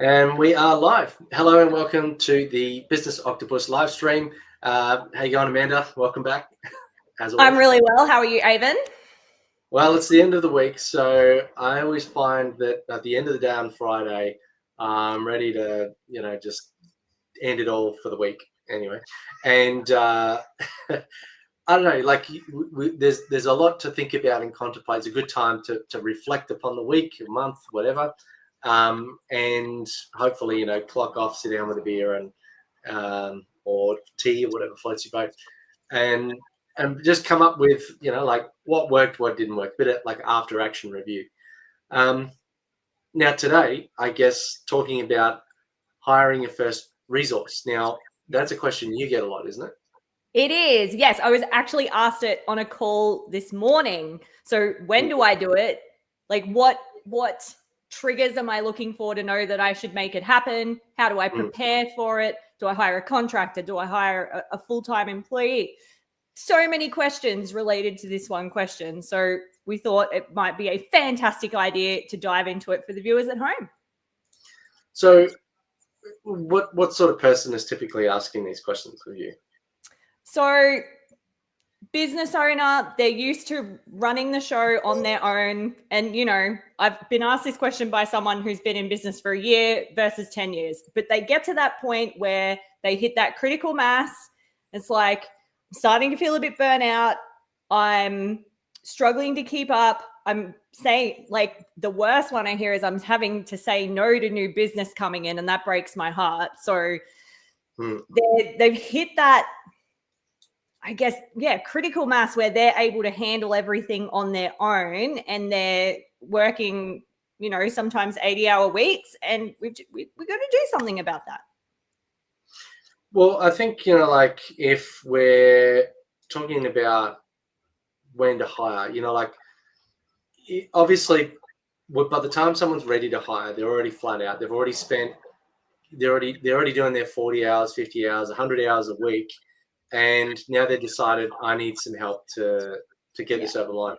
And we are live. Hello and welcome to the Business Octopus live stream. How you going, Amanda? Welcome back. As always. I'm really well. How are you, Avon? Well, it's the end of the week, so I always find that at the end of the day on Friday, I'm ready to, just end it all for the week anyway. And I don't know, like there's a lot to think about and contemplate. It's a good time to reflect upon the week, month, whatever. And hopefully, clock off, sit down with a beer and or tea or whatever floats your boat, and just come up with like what worked, what didn't work, bit of like after action review. Now today, I guess talking about hiring your first resource. Now that's a question you get a lot, isn't it? It is. Yes, I was actually asked it on a call this morning. So when do I do it? Like what triggers am I looking for to know that I should make it happen? How do I prepare for it? Do I hire a contractor? Do I hire a full-time employee? So many questions related to this one question. So we thought it might be a fantastic idea to dive into it for the viewers at home. So what sort of person is typically asking these questions of you? So business owner, they're used to running the show on their own. And, I've been asked this question by someone who's been in business for a year versus 10 years. But they get to that point where they hit that critical mass. It's like, I'm starting to feel a bit burnout. I'm struggling to keep up. I'm saying, like, the worst one I hear is I'm having to say no to new business coming in, and that breaks my heart. So they've hit that, I guess, critical mass where they're able to handle everything on their own, and they're working, sometimes 80-hour weeks, and we've got to do something about that. Well, I think, like if we're talking about when to hire, like obviously by the time someone's ready to hire, they're already flat out. They're already doing their 40 hours, 50 hours, 100 hours a week. And now they've decided I need some help to get this over the line.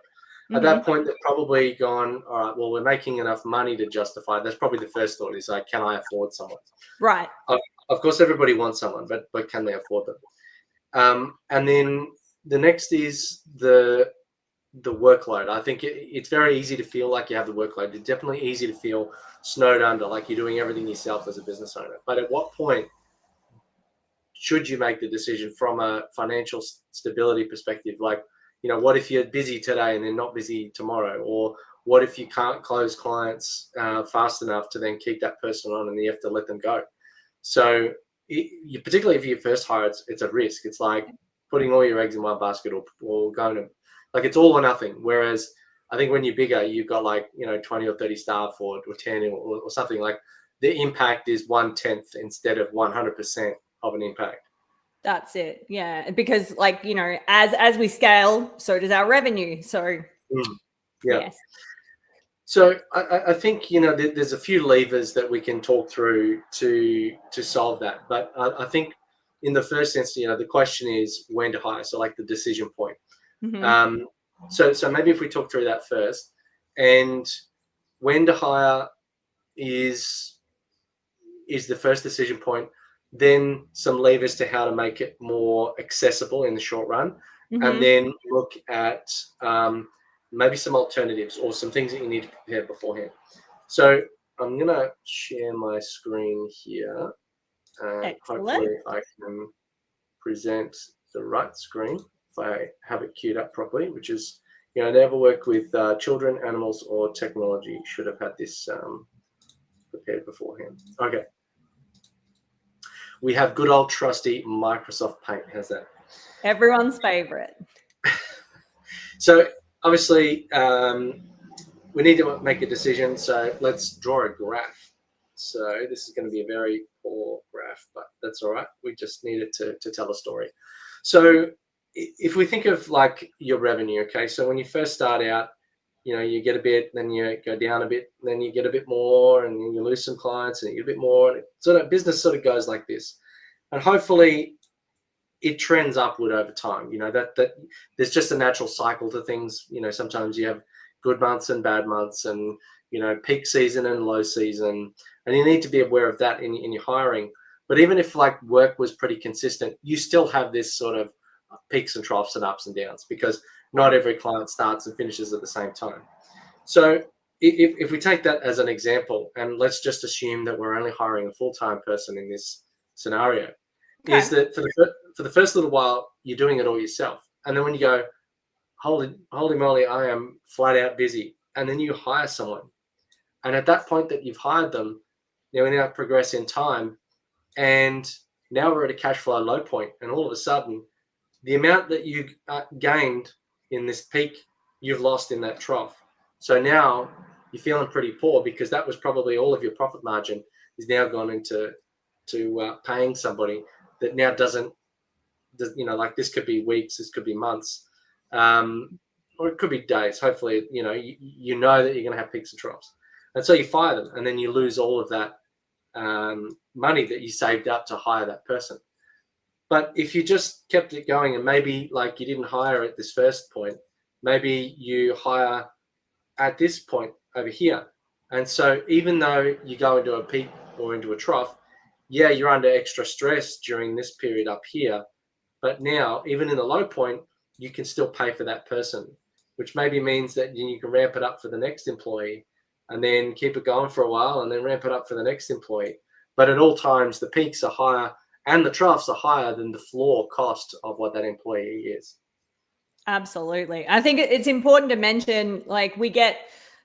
At that point, they've probably gone, all right, well, we're making enough money to justify it. That's probably the first thought is like, can I afford someone? Right. Of course, everybody wants someone, but can they afford them? And then the next is the workload. I think it's very easy to feel like you have the workload. It's definitely easy to feel snowed under, like you're doing everything yourself as a business owner. But at what point should you make the decision from a financial stability perspective? Like, what if you're busy today and then not busy tomorrow? Or what if you can't close clients fast enough to then keep that person on and you have to let them go? So particularly if you first hire, it's a risk. It's like putting all your eggs in one basket or going to, like, it's all or nothing. Whereas I think when you're bigger, you've got like, 20 or 30 staff or 10 or something, like the impact is 1/10 instead of 100% of an impact. That's it. Yeah. Because as we scale, so does our revenue. So yes. So I think, there's a few levers that we can talk through to solve that. But I think in the first instance, the question is when to hire. So like the decision point. So maybe if we talk through that first, and when to hire is the first decision point, then some levers to how to make it more accessible in the short run, and then look at maybe some alternatives or some things that you need to prepare beforehand. So I'm going to share my screen here. And hopefully I can present the right screen if I have it queued up properly, which is, never work with children, animals, or technology. Should have had this prepared beforehand. Okay. We have good old trusty Microsoft Paint. How's that? Everyone's favorite. So obviously, we need to make a decision. So let's draw a graph. So this is going to be a very poor graph, but that's all right. We just need it to tell a story. So if we think of like your revenue, okay, so when you first start out, you get a bit, then you go down a bit, then you get a bit more, and then you lose some clients, and you get a bit more. And so that business sort of goes like this, and hopefully it trends upward over time. That there's just a natural cycle to things. Sometimes you have good months and bad months, and peak season and low season, and you need to be aware of that in your hiring. But even if like work was pretty consistent, you still have this sort of peaks and troughs and ups and downs, because not every client starts and finishes at the same time. So if we take that as an example, and let's just assume that we're only hiring a full-time person in this scenario, is Okay. that for the first little while, you're doing it all yourself. And then when you go, holy moly, I am flat out busy. And then you hire someone. And at that point that you've hired them, we now progress in time. And now we're at a cash flow low point. And all of a sudden, the amount that you gained in this peak, you've lost in that trough. So now you're feeling pretty poor, because that was probably all of your profit margin is now gone into paying somebody that now doesn't, like this could be weeks, this could be months, or it could be days. Hopefully, you know that you're going to have peaks and troughs. And so you fire them, and then you lose all of that money that you saved up to hire that person. But if you just kept it going, and maybe like you didn't hire at this first point, maybe you hire at this point over here. And so even though you go into a peak or into a trough, yeah, you're under extra stress during this period up here. But now, even in the low point, you can still pay for that person, which maybe means that you can ramp it up for the next employee, and then keep it going for a while, and then ramp it up for the next employee. But at all times, the peaks are higher and the troughs are higher than the floor cost of what that employee is. Absolutely. I think it's important to mention, like,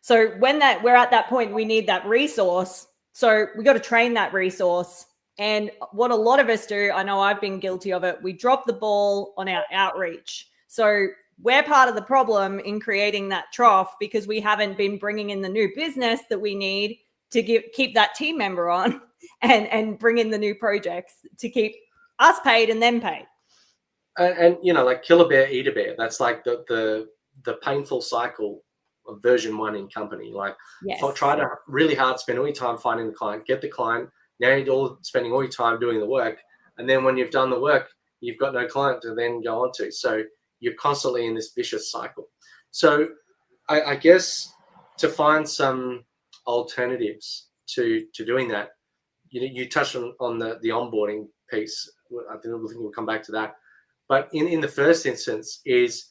so when we're at that point, we need that resource. So we got to train that resource. And what a lot of us do, I know I've been guilty of it, we drop the ball on our outreach. So we're part of the problem in creating that trough, because we haven't been bringing in the new business that we need to keep that team member on and bring in the new projects to keep us paid and them paid. And like kill a bear, eat a bear. That's like the painful cycle of version 1 in company. Like, yes. Try to really hard, spend all your time finding the client, get the client. Now you're spending all your time doing the work, and then when you've done the work, you've got no client to then go on to. So you're constantly in this vicious cycle. So I guess to find some alternatives to doing that, you touched on the onboarding piece. I think we'll come back to that. But in the first instance is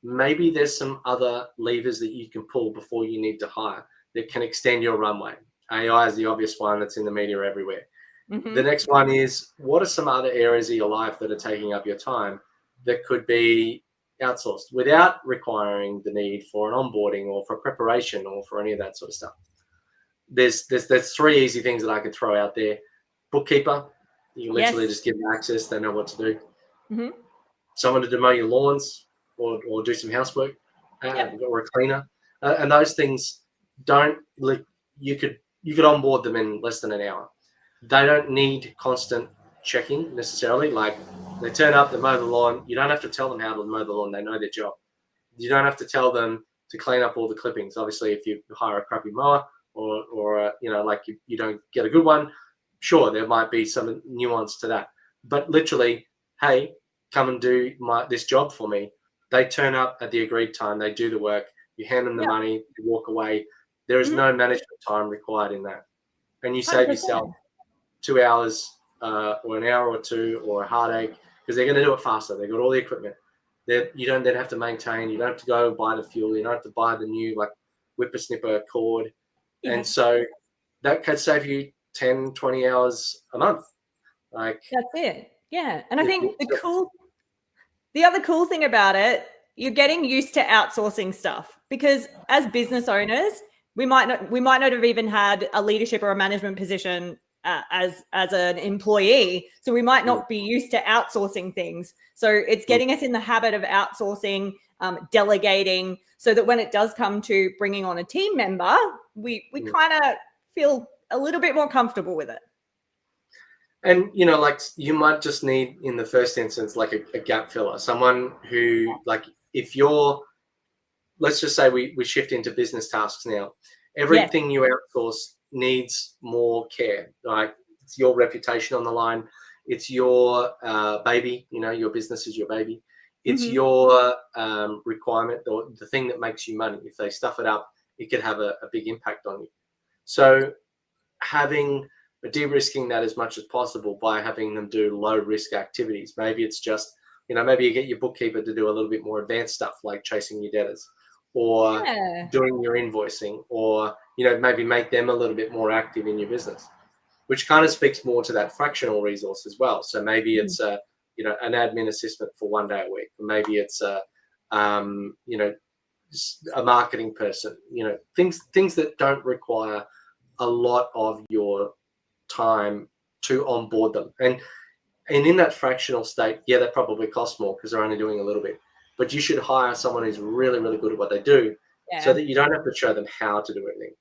maybe there's some other levers that you can pull before you need to hire that can extend your runway. AI is the obvious one that's in the media everywhere. Mm-hmm. The next one is, what are some other areas of your life that are taking up your time that could be outsourced without requiring the need for an onboarding or for preparation or for any of that sort of stuff? There's 3 easy things that I could throw out there. Bookkeeper, you literally just give them access, they know what to do. Mm-hmm. Someone to mow your lawns or do some housework, or a cleaner, and those things you could onboard them in less than an hour. They don't need constant checking necessarily. Like, they turn up, they mow the lawn. You don't have to tell them how to mow the lawn. They know their job. You don't have to tell them to clean up all the clippings. Obviously, if you hire a crappy mower or like you don't get a good one, sure, there might be some nuance to that. But literally, hey, come and do this job for me. They turn up at the agreed time. They do the work. You hand them the money. You walk away. There is no management time required in that. And you save 100%. Yourself 2 hours or an hour or 2 or a heartache, because they're going to do it faster. They've got all the equipment. You don't then have to maintain. You don't have to go buy the fuel. You don't have to buy the new whippersnipper cord. Yeah. And so that could save you 10, 20 hours a month. That's it. Yeah. And I think the other cool thing about it, you're getting used to outsourcing stuff, because as business owners, we might not have even had a leadership or a management position as an employee. So we might not be used to outsourcing things. So it's getting us in the habit of outsourcing, delegating, so that when it does come to bringing on a team member, we kind of feel a little bit more comfortable with it. And, you might just need, in the first instance, like a gap filler, someone who, like, if let's just say we shift into business tasks now, everything you outsource needs more care. Like, it's your reputation on the line. It's your baby, your business is your baby. It's your requirement, or the thing that makes you money. If they stuff it up, it could have a big impact on you. So de-risking that as much as possible by having them do low risk activities. Maybe it's just, maybe you get your bookkeeper to do a little bit more advanced stuff like chasing your debtors or doing your invoicing, or, maybe make them a little bit more active in your business, which kind of speaks more to that fractional resource as well. So maybe it's an admin assistant for 1 day a week, or maybe it's a marketing person, things that don't require a lot of your time to onboard them. And in that fractional state, that probably costs more because they're only doing a little bit. But you should hire someone who's really, really good at what they do, so that you don't have to show them how to do everything.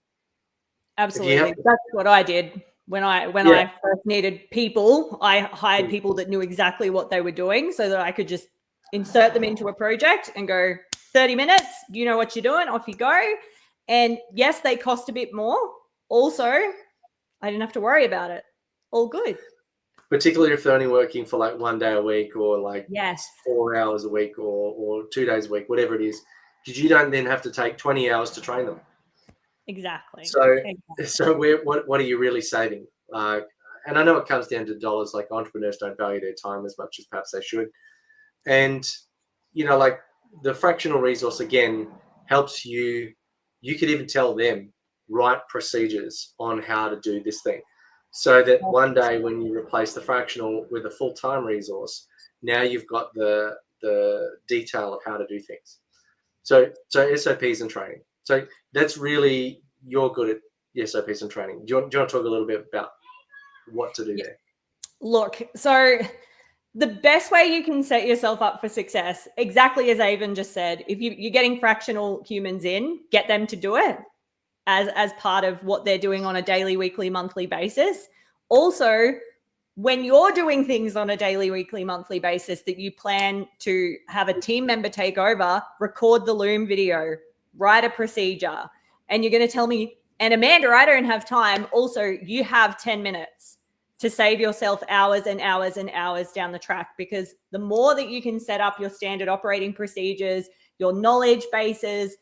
Absolutely. That's what I did. When I first needed people, I hired people that knew exactly what they were doing so that I could just insert them into a project and go, 30 minutes, you know what you're doing, off you go. And yes, they cost a bit more. Also, I didn't have to worry about it. All good. Particularly if they're only working for like 1 day a week, or like 4 hours a week, or 2 days a week, whatever it is, because you don't then have to take 20 hours to train them. Exactly. So what are you really saving? And I know it comes down to dollars. Like, entrepreneurs don't value their time as much as perhaps they should. And, like the fractional resource, again, helps you. You could even tell them, write procedures on how to do this thing, so that one day when you replace the fractional with a full-time resource, now you've got the detail of how to do things. So SOPs and training. So that's really, you're good at SOPs and training. Do you want to talk a little bit about what to do there? Look, so the best way you can set yourself up for success, exactly as Avon just said, if you're getting fractional humans in, get them to do it as part of what they're doing on a daily, weekly, monthly basis. Also, when you're doing things on a daily, weekly, monthly basis that you plan to have a team member take over, record the Loom video, write a procedure. And you're going to tell me, and Amanda, I don't have time. Also, you have 10 minutes to save yourself hours and hours and hours down the track, because the more that you can set up your standard operating procedures, your knowledge bases,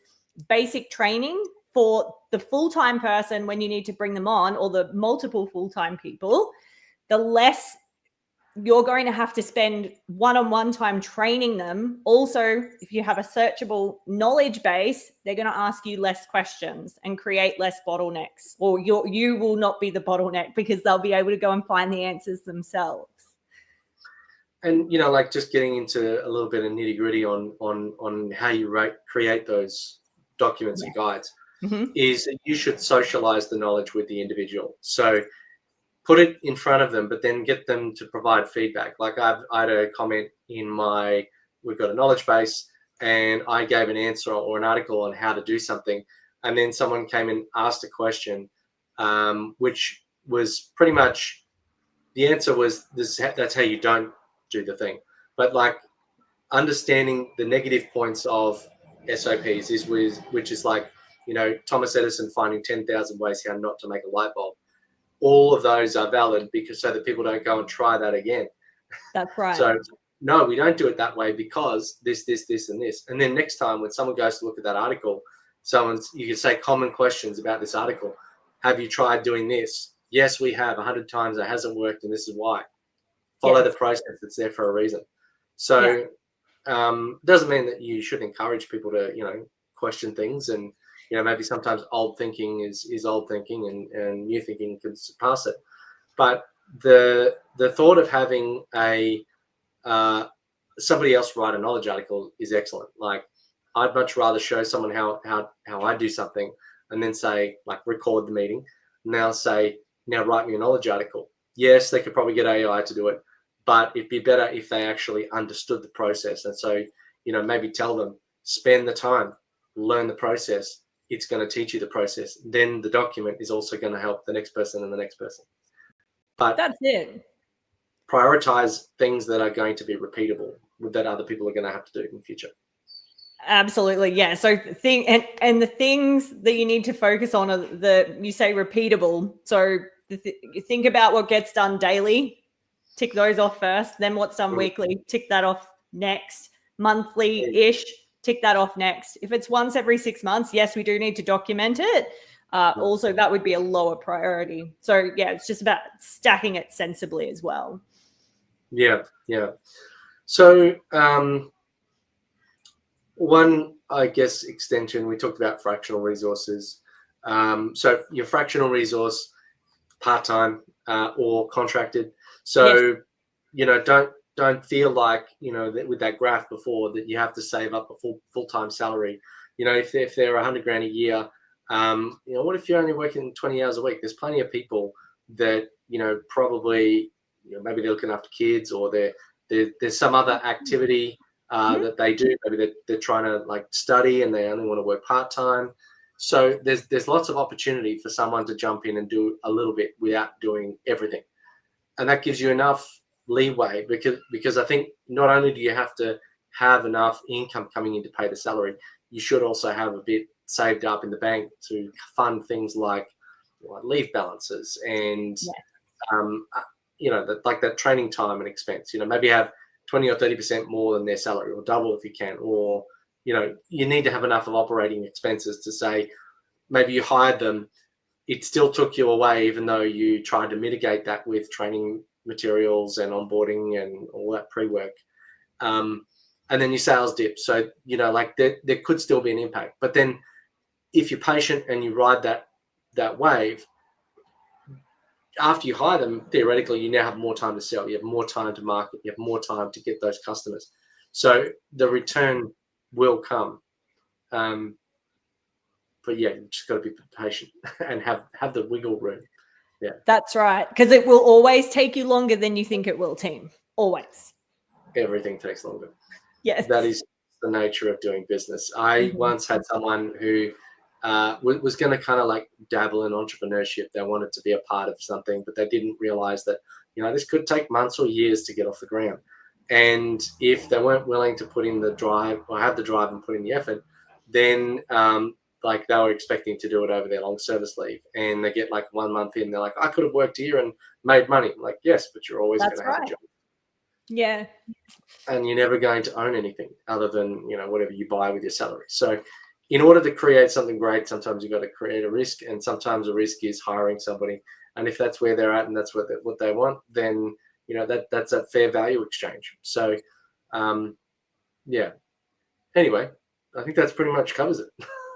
basic training for the full-time person when you need to bring them on, or the multiple full-time people, the less you're going to have to spend one-on-one time training them. Also, if you have a searchable knowledge base, they're going to ask you less questions and create less bottlenecks, or you will not be the bottleneck because they'll be able to go and find the answers themselves. And, like, just getting into a little bit of nitty-gritty on how you create those documents and guides, is that you should socialize the knowledge with the individual. So put it in front of them, but then get them to provide feedback. Like, I had a comment in we've got a knowledge base, and I gave an answer or an article on how to do something. And then someone came and asked a question, which was pretty much, the answer was this: that's how you don't do the thing. But like, understanding the negative points of SOPs which is like, Thomas Edison finding 10,000 ways how not to make a light bulb. All of those are valid, because so that people don't go and try that again. That's right. So no, we don't do it that way because this, and this. And then next time when someone goes to look at that article, you can say common questions about this article. Have you tried doing this? Yes, we have 100 times. It hasn't worked, and this is why. Follow the process. It's there for a reason. So doesn't mean that you should encourage people to, question things, and maybe sometimes old thinking is old thinking, and new thinking can surpass it. But the thought of having somebody else write a knowledge article is excellent. Like, I'd much rather show someone how I do something, and then say, like, record the meeting, and now say, now write me a knowledge article. Yes, they could probably get AI to do it, but it'd be better if they actually understood the process. And so, maybe tell them, spend the time, learn the process. It's going to teach you the process. Then the document is also going to help the next person and the next person. But that's it. Prioritize things that are going to be repeatable, that other people are going to have to do in the future. Absolutely. Yeah. So and the things that you need to focus on are you say repeatable. So you think about what gets done daily, tick those off first, then what's done weekly, tick that off next, monthly-ish, tick that off next. If it's once every 6 months, yes, we do need to document it. Also, that would be a lower priority. So yeah, it's just about stacking it sensibly as well. Yeah. So one, I guess, extension, we talked about fractional resources. So your fractional resource, part-time or contracted. So, don't feel like, that with that graph before, that you have to save up a full-time salary. If they're 100 grand a year, what if you're only working 20 hours a week? There's plenty of people that, probably, maybe they're looking after kids, or there's some other activity that they do. Maybe they're trying to like study and they only want to work part-time. So there's lots of opportunity for someone to jump in and do a little bit without doing everything. And that gives you enough leeway, because I think not only do you have to have enough income coming in to pay the salary, you should also have a bit saved up in the bank to fund things like leave balances and, like that training time and expense. Maybe have 20 or 30% more than their salary, or double if you can, or, you need to have enough of operating expenses to say, maybe you hired them, it still took you away, even though you tried to mitigate that with training materials and onboarding and all that pre-work. And then your sales dip. So, like there could still be an impact. But then if you're patient and you ride that wave, after you hire them, theoretically, you now have more time to sell. You have more time to market. You have more time to get those customers. So the return will come. But yeah, you just got to be patient and have the wiggle room. Yeah, that's right. Because it will always take you longer than you think it will, team. Always. Everything takes longer. Yes. That is the nature of doing business. I once had someone who was going to kind of like dabble in entrepreneurship. They wanted to be a part of something, but they didn't realize that, this could take months or years to get off the ground. And if they weren't willing to put in the drive, or have the drive and put in the effort, then like they were expecting to do it over their long service leave, and they get like 1 month in, they're like, I could have worked here and made money. I'm like, yes, but you're always going to have a job. Yeah. And you're never going to own anything other than, whatever you buy with your salary. So in order to create something great, sometimes you've got to create a risk, and sometimes a risk is hiring somebody. And if that's where they're at and that's what they want, then, that's a fair value exchange. So, yeah. Anyway, I think that's pretty much covers it.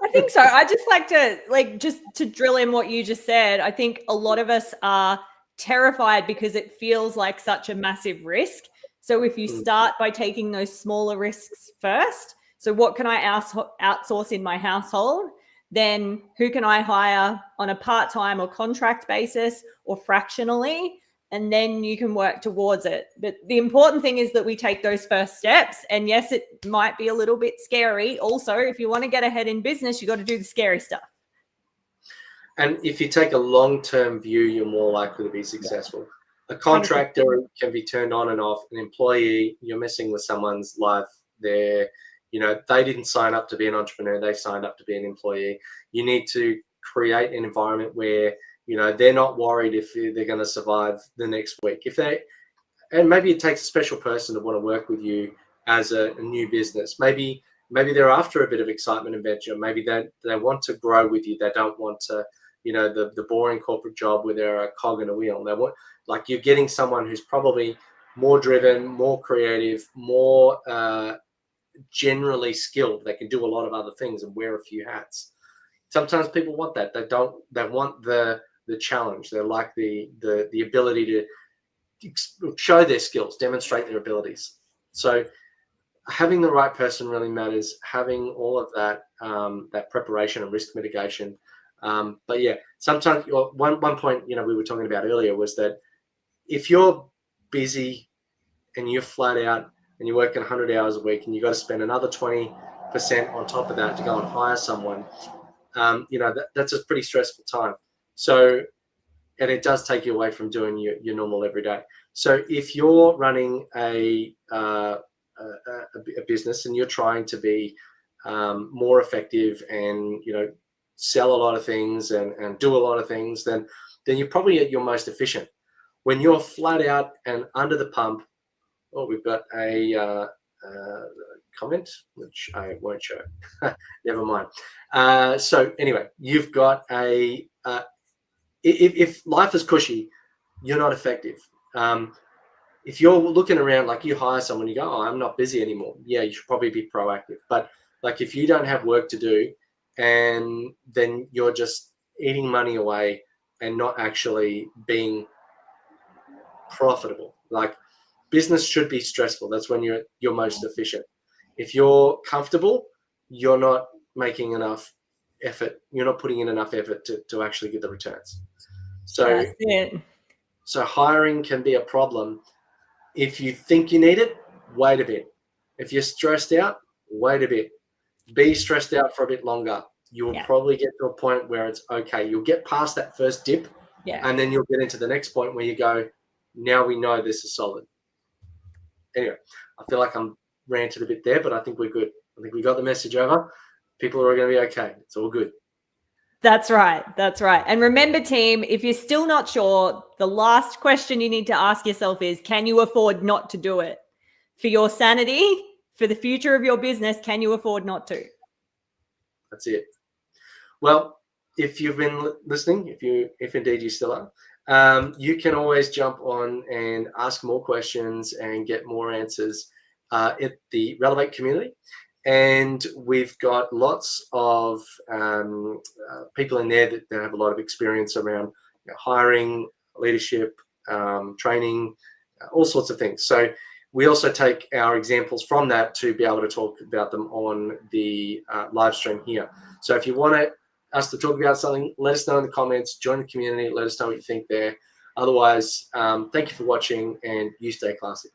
I think so. I just like to just to drill in what you just said. I think a lot of us are terrified because it feels like such a massive risk. So if you start by taking those smaller risks first, so what can I outsource in my household? Then who can I hire on a part-time or contract basis or fractionally? And then you can work towards it. But the important thing is that we take those first steps. And yes, it might be a little bit scary. Also, if you want to get ahead in business, you got to do the scary stuff. And if you take a long-term view, you're more likely to be successful. A contractor 100%. Can be turned on and off. An employee, you're messing with someone's life. They didn't sign up to be an entrepreneur. They signed up to be an employee. You need to create an environment where, they're not worried if they're going to survive the next week. And maybe it takes a special person to want to work with you as a new business. Maybe they're after a bit of excitement and venture. Maybe they want to grow with you. They don't want to, the boring corporate job where they're a cog in a wheel. They want, like, you're getting someone who's probably more driven, more creative, more generally skilled. They can do a lot of other things and wear a few hats. Sometimes people want that. They want the challenge. They like the ability to show their skills, demonstrate their abilities. So having the right person really matters. Having all of that preparation and risk mitigation. But yeah, sometimes one point we were talking about earlier was that if you're busy and you're flat out and you're working 100 hours a week and you've got to spend another 20% on top of that to go and hire someone, that's a pretty stressful time. So, and it does take you away from doing your normal everyday. So if you're running a business and you're trying to be more effective and, sell a lot of things and do a lot of things, then you're probably at your most efficient. When you're flat out and under the pump, we've got a comment, which I won't show. Never mind. So anyway, you've got a if life is cushy, you're not effective. If you're looking around, like you hire someone, you go, oh, I'm not busy anymore. Yeah, you should probably be proactive. But like if you don't have work to do, and then you're just eating money away and not actually being profitable. Like business should be stressful. That's when you're most efficient. If you're comfortable, you're not making enough effort. You're not putting in enough effort to actually get the returns. So That's it. So hiring can be a problem. If you think you need it, wait a bit. If you're stressed out, wait a bit. Be stressed out for a bit longer. You will probably get to a point where it's okay. You'll get past that first dip, and then you'll get into the next point where you go, now we know this is solid. Anyway, I feel like I'm ranted a bit there, but I think we're good. I think we got the message over. People are going to be okay. It's all good. That's right. That's right. And remember, team, if you're still not sure, the last question you need to ask yourself is, can you afford not to do it? For your sanity, for the future of your business, can you afford not to? That's it. Well, if you've been listening, if indeed you still are, you can always jump on and ask more questions and get more answers at the Relevate community. And we've got lots of people in there that have a lot of experience around hiring, leadership, training, all sorts of things. So we also take our examples from that to be able to talk about them on the live stream here. So if you want us to talk about something, let us know in the comments, join the community, let us know what you think there. Otherwise, thank you for watching, and you stay classy.